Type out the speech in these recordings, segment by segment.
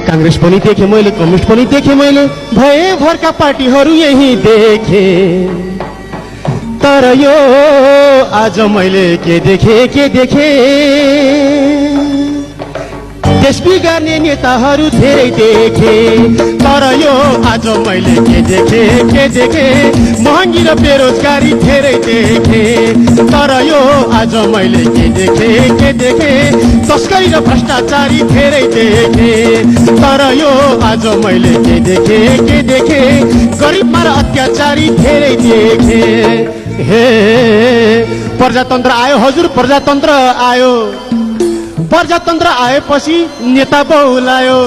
कांग्रेस पनि देखे मैले, कम्युनिस्ट पनि देखे मैले, भए भरका पार्टीहरू यही देखे। तर यो आज मैले के देखे देश बिगार्ने नेताहरू धेरै देखे। तर यो आज मैले के देखे महँगी र बेरोजगारी धेरै देखे। तर यो आज मैले के देखे तस्करी र भ्रष्टाचारी धेरै देखे। तर यो आज मैले के देखे गरिबमा र अत्याचारी धेरै देखे। हे प्रजातन्त्र आयो हजुर, प्रजातन्त्र आयो। प्रजातन्त्र आएपछि नेता बहुलायो,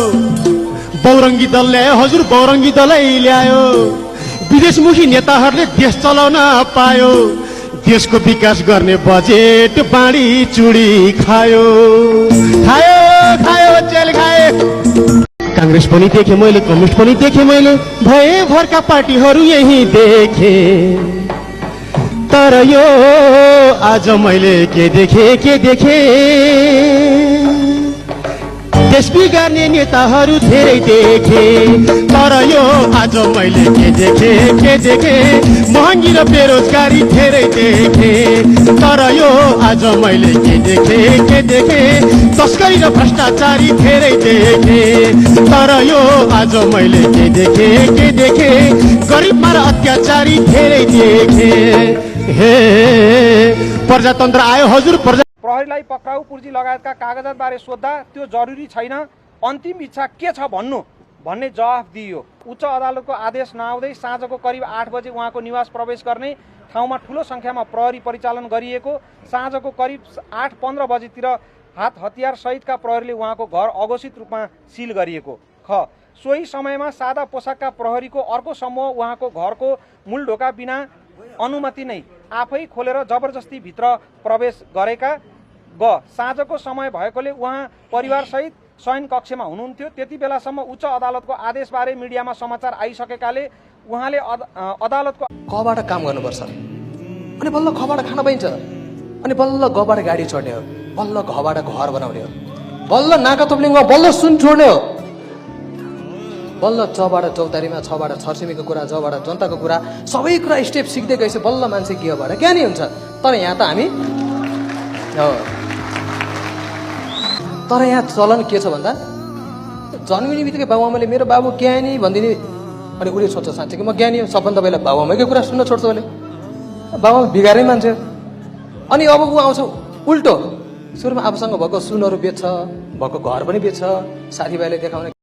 बहुरङ्गी दल ल्यायो हजुर, बहुरङ्गी दलै ल्यायो। विदेशमुखी नेताहरूले देश चलाउन पायो, देशको विकास गर्ने बजेट बाँडी चुडी खायो जेल खाए। कांग्रेस पनि देखे मैले, कम्युनिस्ट पनि देखे मैले, भए भरका पार्टीहरू यही देखे। तर यो आज मैले के देखे देश बिगार्ने नेताहरू धेरै देखे। तर यो आज मैले के देखे महँगी र बेरोजगारी धेरै देखे। तर यो आज मैले के देखे तस्करी र भ्रष्टाचारी धेरै देखे। तर यो आज मैले के देखे गरिबमा र अत्याचारी धेरै देखे। हे प्रजातन्त्र आयो हजुर। प्रहरीलाई पक्राउ पूर्जी लगायतका कागजातबारे सोद्धा त्यो जरुरी छैन, अन्तिम इच्छा के छ भन्ने जवाफ दिइयो। उच्च अदालतको आदेश नआउँदै साँझको करिब 8 बजे उहाँको निवास प्रवेश गर्ने ठाउँमा ठूलो संख्यामा प्रहरी परिचालन गरिएको। साँझको करिब 8:15 बजेतिर हात हतियार सहितका प्रहरीले उहाँको घर अघोषित रूपमा सिल गरिएको। सोही समयमा सादा पोसाकका प्रहरीको अर्को समूह उहाँको घरको मूल ढोका बिना अनुमति नै आफै खोलेर जबरजस्ती भित्र प्रवेश गरेका। साँझको समय भएकोले उहाँ परिवारसहित शयन कक्षमा हुनुहुन्थ्यो। त्यति बेलासम्म उच्च अदालतको आदेशबारे मिडियामा समाचार आइसकेकाले उहाँले अदालतको कबाट काम गर्नुपर्छ, अनि बल्ल खबाट खान पाइन्छ, अनि बल्ल गबाट गाडी चढ्ने हो, बल्ल घबाट घर बनाउने हो, बल्ल नाका तोप्लिङमा बल्ल सुन छोड्ने हो, बल्ल चबाट चौतारीमा, छबाट छरछिमेकीको कुरा, जबाट जनताको कुरा, सबै कुरा स्टेप सिक्दै गएपछि बल्ल मान्छे ज्ञबाट ज्ञानी हुन्छ। तर यहाँ त हामी तर यहाँ चलन के छ भन्दा जन्मिने बित्तिकै बाबुआमाले मेरो बाबु ज्ञानी भनिदिने, अनि उसले सोध्छ साँच्चै कि म ज्ञानी हो, सबभन्दा पहिला बाबुआमाकै कुरा सुन्न छोड्छ उसले, बाबुआमा बिगारै मान्छे। अनि अब ऊ आउँछ उल्टो, सुरुमा आफूसँग भएको सुनहरू बेच्छ, भएको घर पनि बेच्छ, साथीभाइले देखाउने